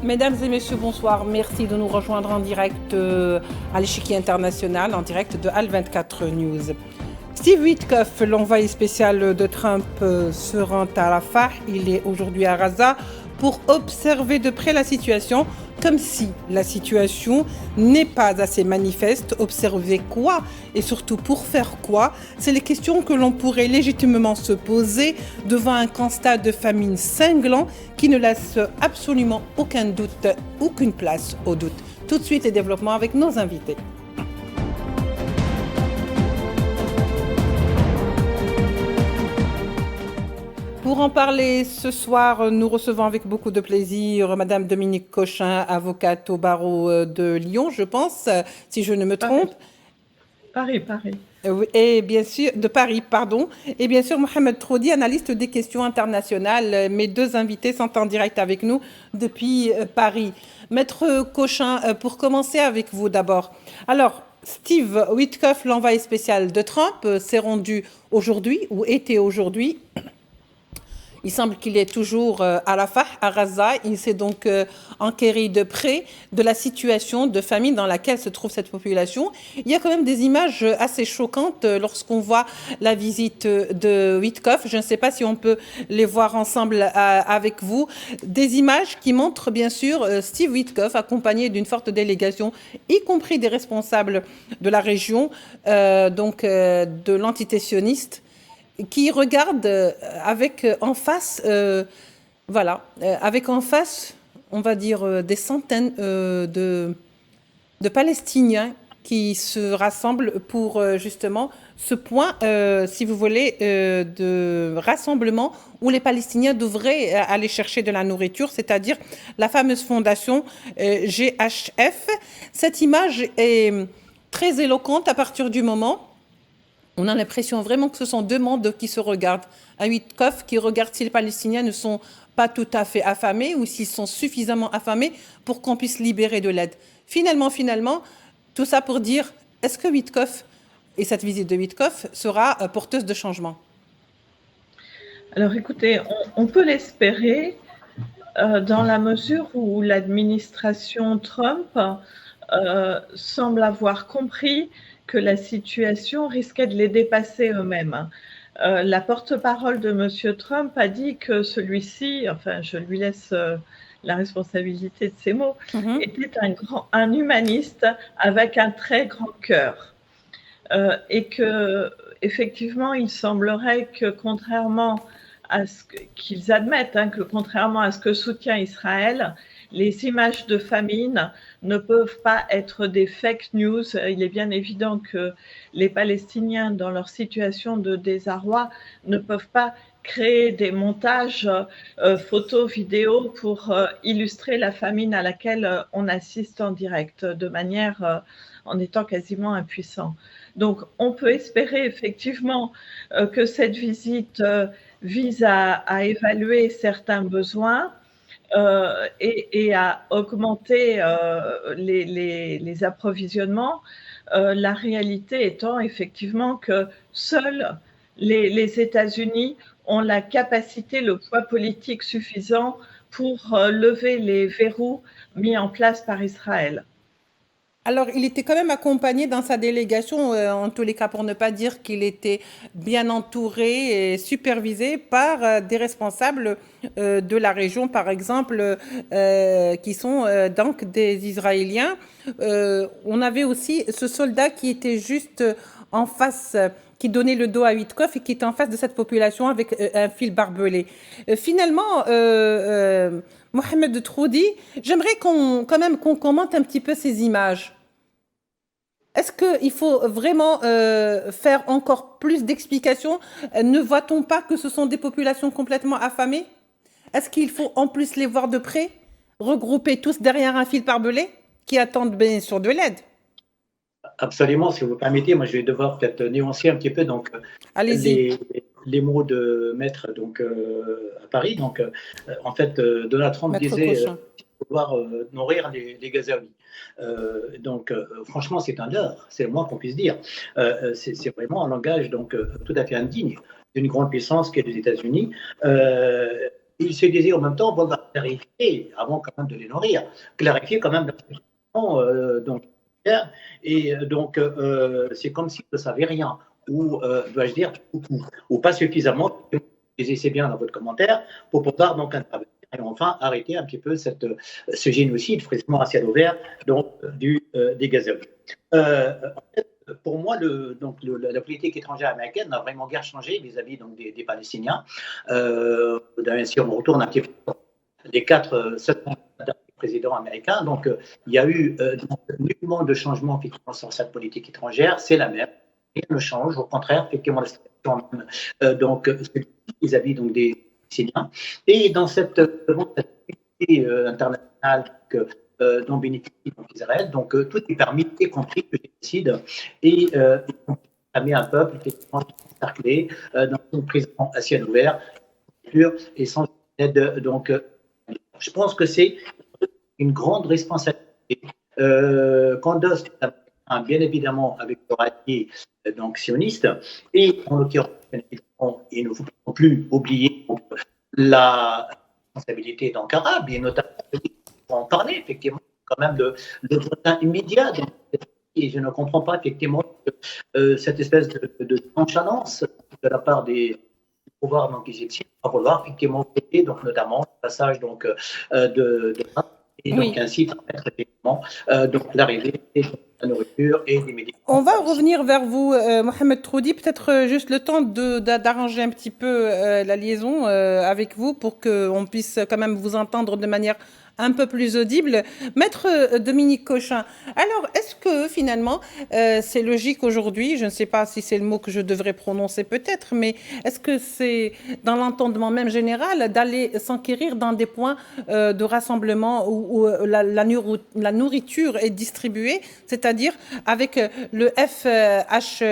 Mesdames et messieurs, bonsoir. Merci de nous rejoindre en direct à l'échiquier international, en direct de Al24 News. Steve Witkoff, l'envoyé spécial de Trump, se rend à Rafah. Il est aujourd'hui à Gaza pour observer de près la situation, comme si la situation n'est pas assez manifeste. Observer quoi et surtout pour faire quoi? C'est les questions que l'on pourrait légitimement se poser devant un constat de famine cinglant qui ne laisse absolument aucun doute, aucune place au doute. Tout de suite, les développements avec nos invités. Pour en parler ce soir, nous recevons avec beaucoup de plaisir Madame Dominique Cochin, avocate au barreau de Lyon, je pense, si je ne me trompe. Paris. Et bien sûr, de Paris, pardon. Et bien sûr, Mohamed Troudi, analyste des questions internationales. Mes deux invités sont en direct avec nous depuis Paris. Maître Cochin, pour commencer avec vous d'abord. Alors, Steve Witkoff, l'envoyé spécial de Trump, s'est rendu aujourd'hui, ou était aujourd'hui. Il semble qu'il est toujours à Rafah, à Gaza. Il s'est donc enquéri de près de la situation de famine dans laquelle se trouve cette population. Il y a quand même des images assez choquantes lorsqu'on voit la visite de Witkoff. Je ne sais pas si on peut les voir ensemble avec vous. Des images qui montrent bien sûr Steve Witkoff accompagné d'une forte délégation, y compris des responsables de la région, de l'entité sioniste, qui regarde avec en face, avec en face, on va dire, des centaines de Palestiniens qui se rassemblent pour justement ce point, si vous voulez, de rassemblement où les Palestiniens devraient aller chercher de la nourriture, c'est-à-dire la fameuse fondation GHF. Cette image est très éloquente à partir du moment on a l'impression vraiment que ce sont deux mondes qui se regardent. Un Witkoff qui regarde si les Palestiniens ne sont pas tout à fait affamés ou s'ils sont suffisamment affamés pour qu'on puisse libérer de l'aide. Finalement, tout ça pour dire, est-ce que Witkoff et cette visite de Witkoff sera porteuse de changement? Alors écoutez, on peut l'espérer dans la mesure où l'administration Trump semble avoir compris que la situation risquait de les dépasser eux-mêmes. La porte-parole de M. Trump a dit que celui-ci, enfin je lui laisse la responsabilité de ses mots, était un humaniste avec un très grand cœur. Et que effectivement, il semblerait que contrairement à ce qu'ils admettent, que contrairement à ce que soutient Israël, les images de famine ne peuvent pas être des fake news. Il est bien évident que les Palestiniens, dans leur situation de désarroi, ne peuvent pas créer des montages photos, vidéos pour illustrer la famine à laquelle on assiste en direct, de manière en étant quasiment impuissant. Donc, on peut espérer effectivement que cette visite vise à évaluer certains besoins et à augmenter les approvisionnements. La réalité étant effectivement que seuls les États-Unis ont la capacité, le poids politique suffisant pour lever les verrous mis en place par Israël. Alors, il était quand même accompagné dans sa délégation, en tous les cas, pour ne pas dire qu'il était bien entouré et supervisé par des responsables de la région, par exemple, qui sont donc des Israéliens. On avait aussi ce soldat qui était juste en face, qui donnait le dos à Witkoff et qui était en face de cette population avec un fil barbelé. Finalement, Mohamed Troudi, j'aimerais qu'on commente un petit peu ces images. Est-ce qu'il faut vraiment faire encore plus d'explications? Ne voit-on pas que ce sont des populations complètement affamées? Est-ce qu'il faut en plus les voir de près, regrouper tous derrière un fil barbelé qui attendent bien sûr de l'aide? Absolument, si vous permettez, moi je vais devoir peut-être nuancer un petit peu donc les mots de maître à Paris. Donc en fait, Donald Trump disait pouvoir nourrir les Gazaouis. Franchement, c'est un leurre, c'est le moins qu'on puisse dire. C'est vraiment un langage tout à fait indigne d'une grande puissance qu'est les États-Unis. il se disait en même temps, bon, on va clarifier, avant quand même de les nourrir, clarifier quand même la situation, donc, et donc c'est comme s'ils ne savaient rien, ou dois-je dire, ou pas suffisamment, vous c'est bien dans votre commentaire, pour pouvoir donc intervenir et enfin arrêter un petit peu ce génocide frisement racial ouvert donc, des Gazaouis. En fait, pour moi, la politique étrangère américaine n'a vraiment guère changé vis-à-vis donc, des Palestiniens. Si on retourne un petit peu les 7 présidents américains, donc il y a eu nullement de changement effectivement sur cette politique étrangère, c'est la même. Rien ne change, au contraire, effectivement, la situation même, donc vis-à-vis donc, des Palestiniens. Et dans cette communauté internationale dont bénéficie donc, Israël, donc tout est permis, y compris le génocide, et permet un peuple effectivement encerclé dans une prison à ciel ouvert, et sans aide. Donc, je pense que c'est une grande responsabilité qu'on donne bien évidemment avec le rallié donc sioniste, et en l'occurrence, il ne faut pas non plus oublier la responsabilité d'Ankara, bien notamment, pour en parler effectivement, quand même le voisin immédiat. Et je ne comprends pas effectivement cette espèce de nonchalance de la part des pouvoirs donc, égyptiens à vouloir effectivement aider, donc notamment le passage donc, de et donc oui. Ainsi permettre effectivement donc l'arrivée de la nourriture et des médicaments. On va revenir vers vous, Mohamed Troudi, peut-être juste le temps d'arranger un petit peu la liaison avec vous pour qu'on puisse quand même vous entendre de manière un peu plus audible. Maître Dominique Cochin, alors est-ce que finalement c'est logique aujourd'hui, je ne sais pas si c'est le mot que je devrais prononcer peut-être, mais est-ce que c'est dans l'entendement même général d'aller s'enquérir dans des points de rassemblement où la nourriture est distribuée, c'est-à-dire avec le FHG,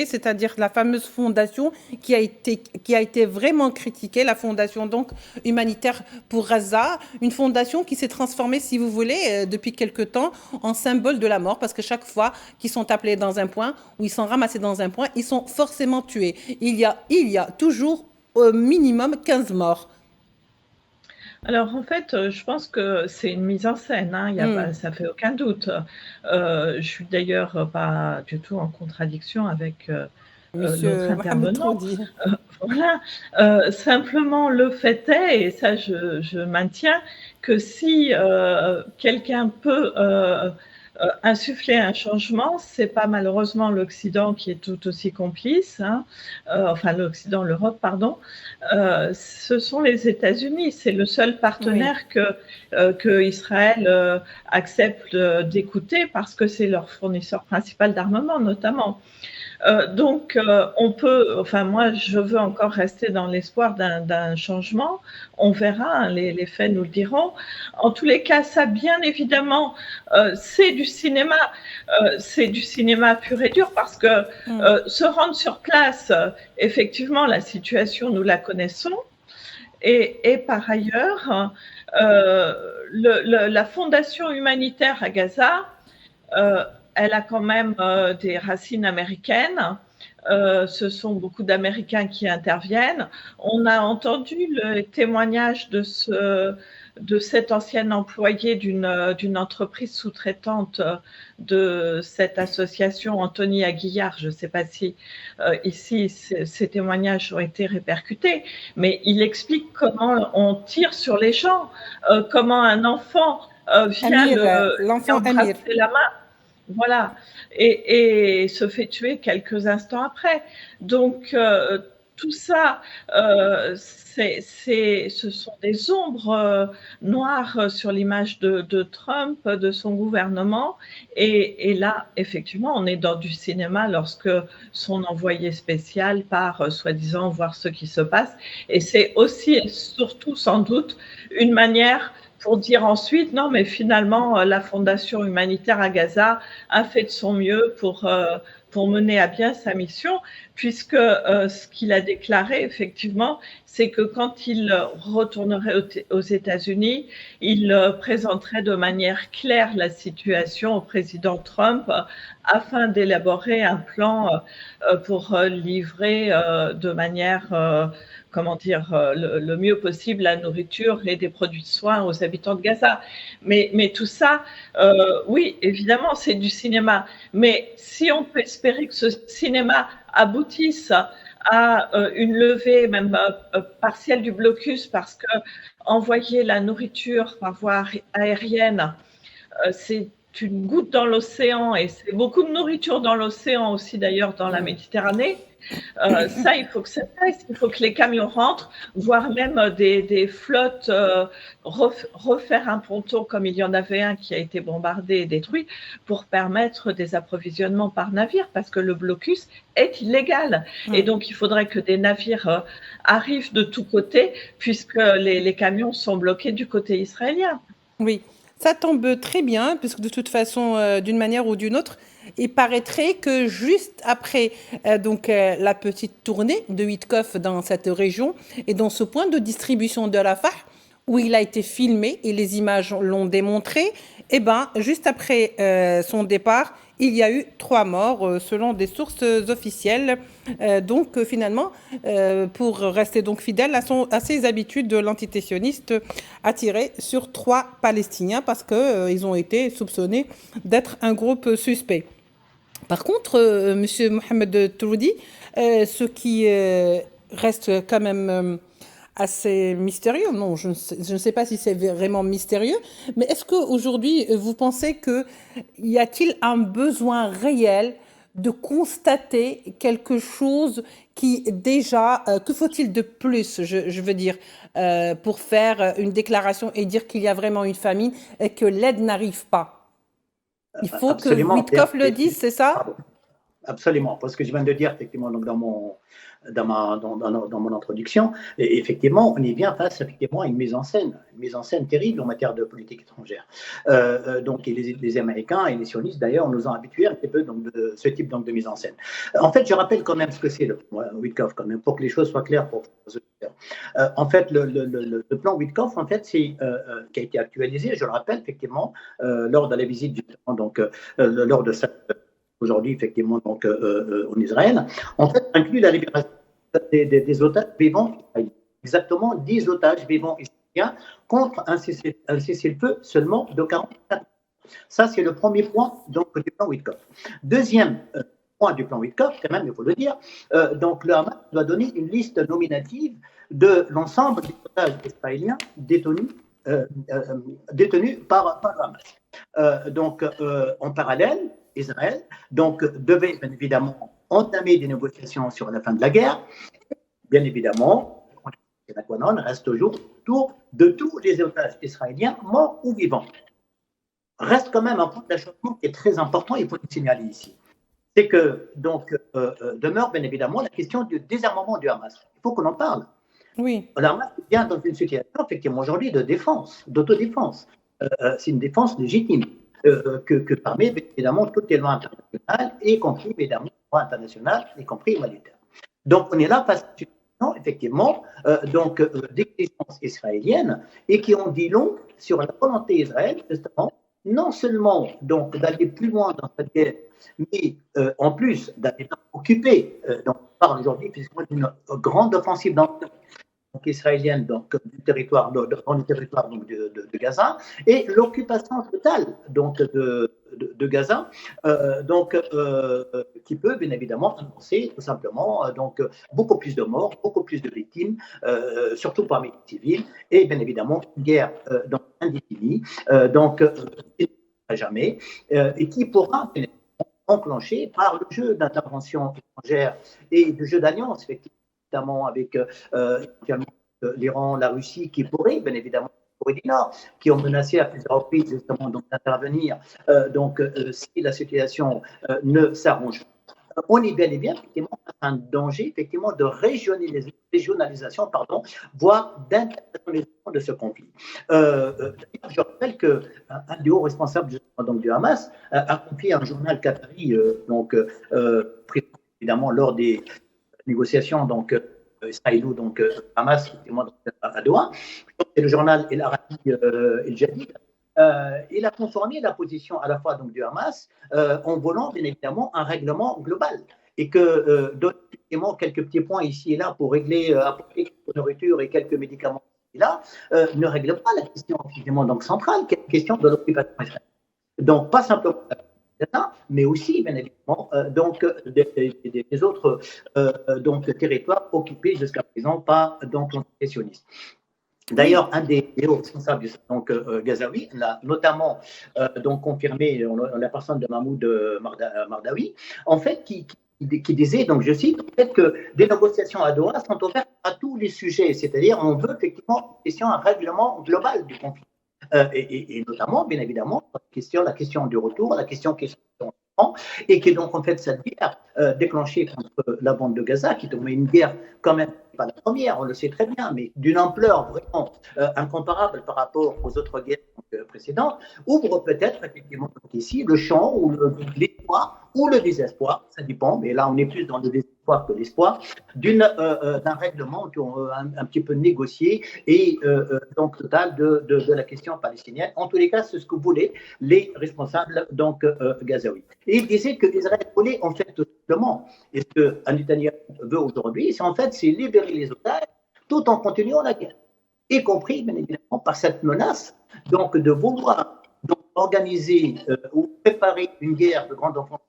c'est-à-dire la fameuse fondation qui a été vraiment critiquée, la fondation donc humanitaire pour Gaza, une fondation qui s'est transformée, si vous voulez, depuis quelque temps, en symbole de la mort, parce que chaque fois qu'ils sont appelés dans un point, ou ils sont ramassés dans un point, ils sont forcément tués. Il y a toujours au minimum 15 morts. Alors, en fait, je pense que c'est une mise en scène, hein, ça fait aucun doute. Je suis d'ailleurs pas du tout en contradiction avec l'autre intervenant. Voilà. Simplement, le fait est, et ça je maintiens, que si quelqu'un peut insuffler un changement, c'est pas malheureusement l'Occident qui est tout aussi complice, hein, enfin l'Occident, l'Europe, pardon, ce sont les États-Unis. C'est le seul partenaire que Israël accepte d'écouter parce que c'est leur fournisseur principal d'armement, notamment. Donc, on peut, enfin moi, je veux encore rester dans l'espoir d'un changement. On verra, hein, les faits nous le diront. En tous les cas, ça, bien évidemment, c'est du cinéma pur et dur parce que se rendre sur place, effectivement, la situation, nous la connaissons. Et par ailleurs, la fondation humanitaire à Gaza, elle a quand même des racines américaines. Ce sont beaucoup d'Américains qui interviennent. On a entendu le témoignage de cet ancien employé d'une entreprise sous-traitante de cette association, Anthony Aguillard. Je ne sais pas si ici ces témoignages ont été répercutés, mais il explique comment on tire sur les gens, comment un enfant vient embrasser la main. Voilà, et se fait tuer quelques instants après. Donc, tout ça, ce sont des ombres noires sur l'image de Trump, de son gouvernement. Et là, effectivement, on est dans du cinéma lorsque son envoyé spécial part, soi-disant, voir ce qui se passe. Et c'est aussi et surtout, sans doute, une manière pour dire ensuite, non, mais finalement, la Fondation humanitaire à Gaza a fait de son mieux pour mener à bien sa mission, puisque ce qu'il a déclaré, effectivement, c'est que quand il retournerait aux États-Unis, il présenterait de manière claire la situation au président Trump afin d'élaborer un plan pour livrer de manière le mieux possible la nourriture et des produits de soins aux habitants de Gaza. Mais tout ça, oui, évidemment, c'est du cinéma. Mais si on peut espérer que ce cinéma aboutisse à une levée même partielle du blocus, parce que envoyer la nourriture par voie aérienne, c'est une goutte dans l'océan, et c'est beaucoup de nourriture dans l'océan aussi d'ailleurs dans la Méditerranée. Ça, il faut que ça cesse, il faut que les camions rentrent, voire même des flottes refaire un ponton comme il y en avait un qui a été bombardé et détruit pour permettre des approvisionnements par navire, parce que le blocus est illégal. Et donc, il faudrait que des navires arrivent de tous côtés, puisque les camions sont bloqués du côté israélien. Oui, ça tombe très bien, puisque de toute façon, d'une manière ou d'une autre, il paraîtrait que juste après la petite tournée de Witkoff dans cette région et dans ce point de distribution de Rafah, où il a été filmé et les images l'ont démontré, juste après son départ, il y a eu 3 morts selon des sources officielles. Finalement, pour rester donc fidèle à ses habitudes, l'antité-sioniste a tiré sur 3 Palestiniens parce qu'ils ont été soupçonnés d'être un groupe suspect. Par contre, M. Mohamed Troudi, ce qui reste quand même assez mystérieux, non, je ne sais pas si c'est vraiment mystérieux, mais est-ce qu'aujourd'hui, vous pensez y a-t-il un besoin réel de constater quelque chose qui déjà, que faut-il de plus, je veux dire, pour faire une déclaration et dire qu'il y a vraiment une famine et que l'aide n'arrive pas? Il faut Absolument. que Witkoff le dise, c'est ça? Absolument, parce que je viens de dire effectivement donc dans mon introduction, et effectivement, on est bien face effectivement à une mise en scène terrible en matière de politique étrangère. Donc, les Américains et les sionistes d'ailleurs nous ont habitués un petit peu donc de ce type donc de mise en scène. En fait, je rappelle quand même ce que c'est le plan Witkoff quand même pour que les choses soient claires pour les auditeurs. En fait, le plan Witkoff en fait c'est qui a été actualisé, je le rappelle effectivement lors de la visite justement donc lors de cette aujourd'hui, effectivement, donc, en Israël, en fait, inclut la libération des otages vivants, exactement 10 otages vivants israéliens contre un cessez-le-feu seulement de 44 ans. Ça, c'est le premier point donc, du plan Witkoff. Deuxième point du plan Witkoff, quand même, il faut le dire, donc le Hamas doit donner une liste nominative de l'ensemble des otages israéliens détenus par le Hamas. En parallèle, Israël devait bien évidemment entamer des négociations sur la fin de la guerre. Bien évidemment, la Quanon reste toujours autour de tous les otages israéliens, morts ou vivants. Reste quand même un point d'achoppement qui est très important, il faut le signaler ici. C'est que demeure bien évidemment la question du désarmement du Hamas. Il faut qu'on en parle. Oui. Le Hamas est bien dans une situation effectivement aujourd'hui de défense, d'autodéfense. C'est une défense légitime. Que permet évidemment toutes les lois internationales, y compris évidemment les lois internationales, y compris humanitaires. Donc on est là face à une situation effectivement d'exigence israélienne et qui en dit long sur la volonté d'Israël justement non seulement donc d'aller plus loin dans cette guerre, mais en plus d'aller occuper. Donc on parle aujourd'hui d'une grande offensive israélienne du territoire dans le territoire de Gaza et l'occupation totale de Gaza qui peut bien évidemment annoncer tout simplement beaucoup plus de morts, beaucoup plus de victimes, surtout parmi les civils et bien évidemment une guerre indéfinie jamais et qui pourra enclencher par le jeu d'intervention étrangère et de jeu d'alliance effectivement notamment avec l'Iran, la Russie, qui pourraient, bien évidemment, la Corée du Nord, qui ont menacé à plusieurs reprises justement d'intervenir. Si la situation ne s'arrange pas, on est bel et bien effectivement un danger effectivement de régionalisation, voire d'internationalisation de ce conflit. Je rappelle qu'un des hauts responsables du Hamas a confié à un journal qatari, évidemment lors des négociations israélo Hamas à Doha, c'est le journal El Arabi El Jadid. Il a conformé la position à la fois du Hamas en volant bien évidemment un règlement global et que donne quelques petits points ici et là pour régler nourriture et quelques médicaments là, ne règle pas la question finalement donc centrale, qui est la question de l'occupation israélienne. Donc, pas simplement mais aussi, bien évidemment, donc, des autres donc, territoires occupés jusqu'à présent par donc, les sionistes. D'ailleurs, un des hauts responsables donc, gazaoui l'a notamment donc, confirmé en la personne de Mahmoud Mardawi, en fait, qui disait, donc je cite, en fait, que des négociations à Doha sont ouvertes à tous les sujets, c'est-à-dire on veut effectivement un règlement global du conflit. Et notamment, bien évidemment, la question du retour, la question et qui est donc en fait cette guerre déclenchée contre la bande de Gaza, qui est une guerre quand même, pas la première, on le sait très bien, mais d'une ampleur vraiment incomparable par rapport aux autres guerres précédentes, ouvre peut-être effectivement ici le champ ou l'espoir ou le désespoir, ça dépend, mais là on est plus dans le désespoir que l'espoir, d'un règlement un petit peu négocié et donc total de la question palestinienne. En tous les cas, c'est ce que voulaient les responsables donc gazaouis. Et il disait que Israël voulait en fait tout simplement, et ce que Netanyahu veut aujourd'hui, c'est libérer les otages tout en continuant la guerre, y compris bien évidemment par cette menace donc de vouloir donc, organiser ou préparer une guerre de grande offensive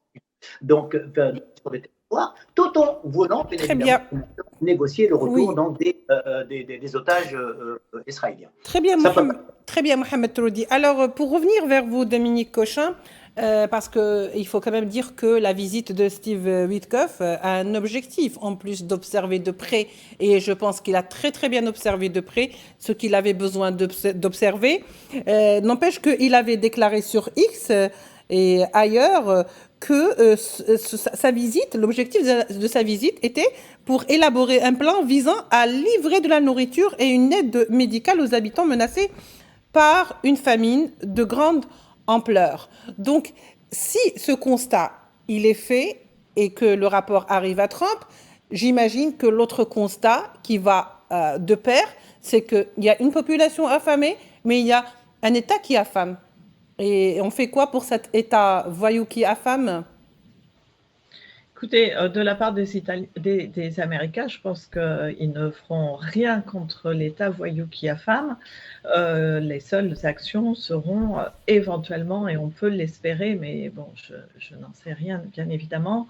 donc sur le territoire, tout en voulant bien évidemment négocier le retour donc, des otages israéliens. Très bien, Mohamed Troudi. Alors, pour revenir vers vous, Dominique Cochin, parce qu'il faut quand même dire que la visite de Steve Witkoff a un objectif, en plus d'observer de près, et je pense qu'il a très très bien observé de près ce qu'il avait besoin d'observer. N'empêche qu'il avait déclaré sur X et ailleurs que sa visite, l'objectif de sa visite était pour élaborer un plan visant à livrer de la nourriture et une aide médicale aux habitants menacés par une famine de grande ampleur. Donc, si ce constat, il est fait et que le rapport arrive à Trump, j'imagine que l'autre constat qui va de pair, c'est qu'il y a une population affamée, mais il y a un État qui affame. Et on fait quoi pour cet État voyou qui affame ? Écoutez, de la part des Américains, je pense qu'ils ne feront rien contre l'État voyou qui affame. Les seules actions seront éventuellement, et on peut l'espérer, mais bon, je n'en sais rien, bien évidemment,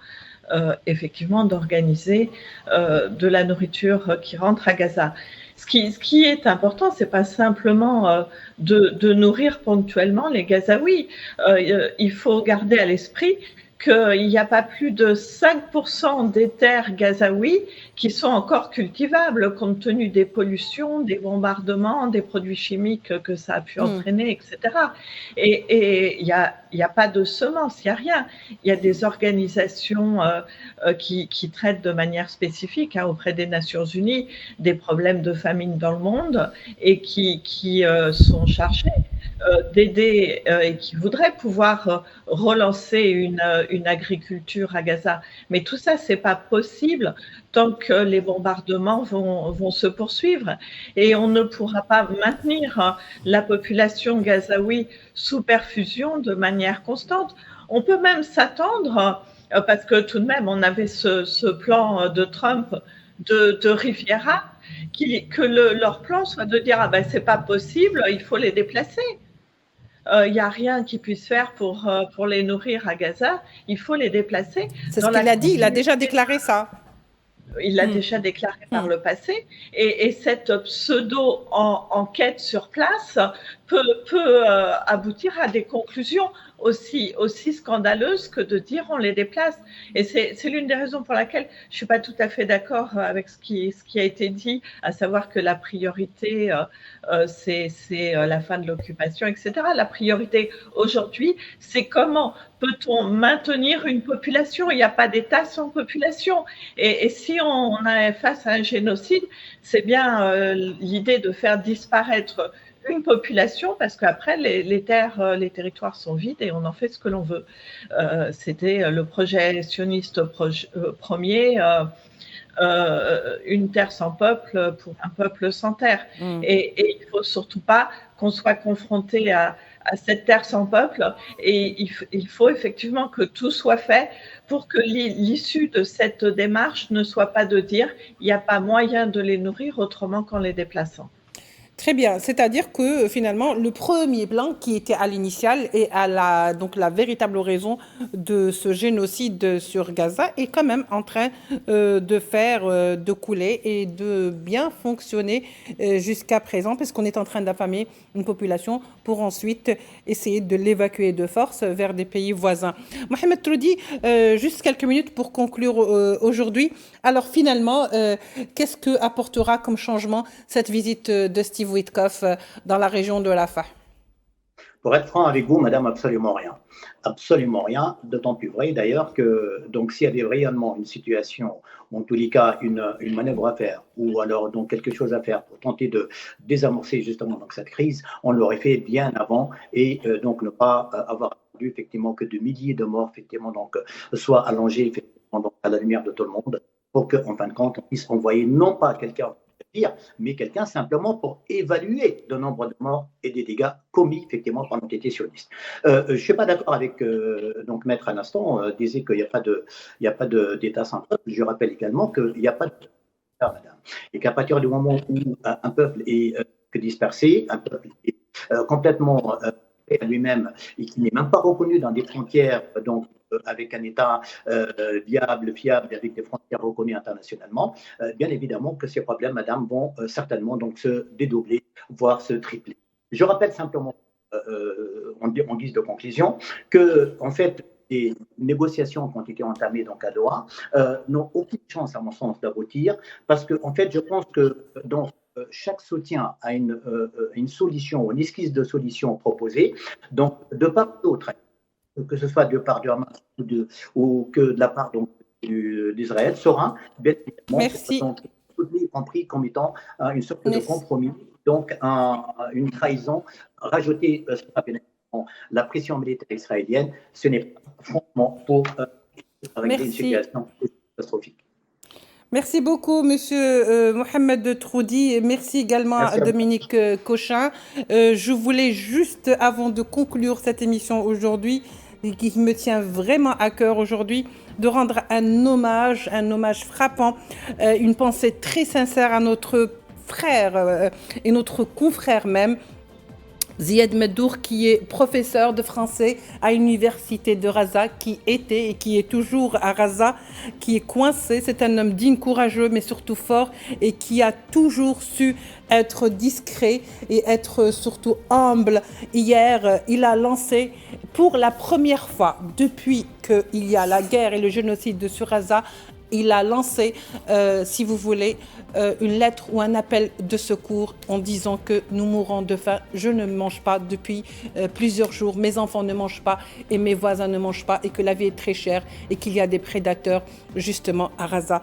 effectivement, d'organiser de la nourriture qui rentre à Gaza. Ce qui est important, c'est pas simplement de nourrir ponctuellement les Gazaouis. Il faut garder à l'esprit qu'il n'y a pas plus de 5% des terres gazaouis qui sont encore cultivables compte tenu des pollutions, des bombardements, des produits chimiques que ça a pu entraîner, etc. Et il n'y a pas de semences, il n'y a rien. Il y a des organisations qui traitent de manière spécifique auprès des Nations Unies des problèmes de famine dans le monde et qui sont chargées d'aider et qui voudraient pouvoir relancer une agriculture à Gaza. Mais tout ça, c'est pas possible tant que les bombardements vont se poursuivre. Et on ne pourra pas maintenir la population gazaoui sous perfusion de manière constante. On peut même s'attendre, parce que tout de même, on avait ce plan de Trump de Riviera, que leur plan soit de dire ah ben c'est pas possible, il faut les déplacer. Il n'y a rien qu'ils puissent faire pour les nourrir à Gaza, il faut les déplacer. C'est ce qu'il a dit, il a déjà déclaré ça. Il l'a déjà déclaré par le passé, et cette pseudo-enquête sur place peut aboutir à des conclusions aussi scandaleuses que de dire on les déplace. Et c'est l'une des raisons pour laquelle je ne suis pas tout à fait d'accord avec ce qui a été dit, à savoir que la priorité, c'est la fin de l'occupation, etc. La priorité aujourd'hui, c'est comment peut-on maintenir une population ? Il n'y a pas d'État sans population. Et si on est face à un génocide, c'est bien l'idée de faire disparaître une population, parce qu'après, les territoires sont vides et on en fait ce que l'on veut. C'était le projet sioniste premier, une terre sans peuple pour un peuple sans terre. Et il ne faut surtout pas qu'on soit confronté à cette terre sans peuple. Et il faut effectivement que tout soit fait pour que l'issue de cette démarche ne soit pas de dire il n'y a pas moyen de les nourrir autrement qu'en les déplaçant. Très bien, c'est-à-dire que finalement, le premier plan qui était à l'initiale et à donc la véritable raison de ce génocide sur Gaza est quand même en train de couler et de bien fonctionner jusqu'à présent, parce qu'on est en train d'affamer une population pour ensuite essayer de l'évacuer de force vers des pays voisins. Mohamed Troudi, juste quelques minutes pour conclure aujourd'hui. Alors finalement, qu'est-ce que apportera comme changement cette visite de Steve Witkoff dans la région de Rafah? Pour être franc avec vous, madame, absolument rien. Absolument rien, d'autant plus vrai d'ailleurs que donc s'il y avait réellement une situation, ou en tous les cas une manœuvre à faire, ou alors donc quelque chose à faire pour tenter de désamorcer justement donc cette crise, on l'aurait fait bien avant et donc ne pas avoir attendu effectivement que de milliers de morts effectivement donc soient allongés effectivement donc, à la lumière de tout le monde, pour qu'en fin de compte on puisse envoyer non pas quelqu'un mais quelqu'un simplement pour évaluer le nombre de morts et des dégâts commis effectivement par l'entité sioniste. Je ne suis pas d'accord avec donc Maître à l'instant, disait qu'il n'y a pas d'état sans peuple. Je rappelle également qu'il n'y a pas de madame, et qu'à partir du moment où un peuple est dispersé, un peuple est complètement à lui-même et qui n'est même pas reconnu dans des frontières donc avec un État viable, fiable, avec des frontières reconnues internationalement, bien évidemment que ces problèmes, madame, vont certainement donc se dédoubler, voire se tripler. Je rappelle simplement, en guise de conclusion, que en fait, les négociations qui ont été entamées donc à Doha n'ont aucune chance, à mon sens, d'aboutir, parce que en fait, je pense que dans chaque soutien à une solution, une esquisse de solution proposée, donc de part et d'autre, que ce soit de part du Hamas ou que de la part d'Israël, sera bien évidemment compris comme étant une sorte de compromis, donc une trahison rajoutée sur la pression militaire israélienne. Ce n'est pas franchement pour régler une situation catastrophique. Merci beaucoup, Monsieur Mohamed Troudi. Merci également à Dominique Cochin. Je voulais juste, avant de conclure cette émission aujourd'hui, qui me tient vraiment à cœur aujourd'hui, de rendre un hommage frappant, une pensée très sincère à notre frère et notre confrère même, Ziad Meddour, qui est professeur de français à l'université de Raza, qui était et qui est toujours à Raza, qui est coincé. C'est un homme digne, courageux, mais surtout fort, et qui a toujours su être discret et être surtout humble. Hier, il a lancé pour la première fois depuis qu'il y a la guerre et le génocide sur Raza, il a lancé, si vous voulez, une lettre ou un appel de secours en disant que nous mourrons de faim. Je ne mange pas depuis plusieurs jours, mes enfants ne mangent pas et mes voisins ne mangent pas, et que la vie est très chère et qu'il y a des prédateurs justement à Raza.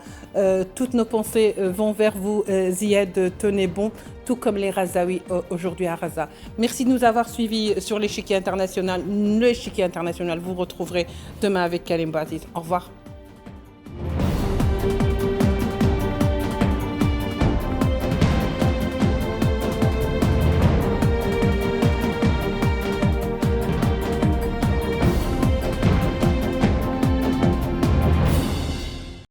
Toutes nos pensées vont vers vous, Ziad, tenez bon, tout comme les Razaouis aujourd'hui à Raza. Merci de nous avoir suivis sur l'échiquier international. L'échiquier international, vous retrouverez demain avec Karim Bouaziz. Au revoir.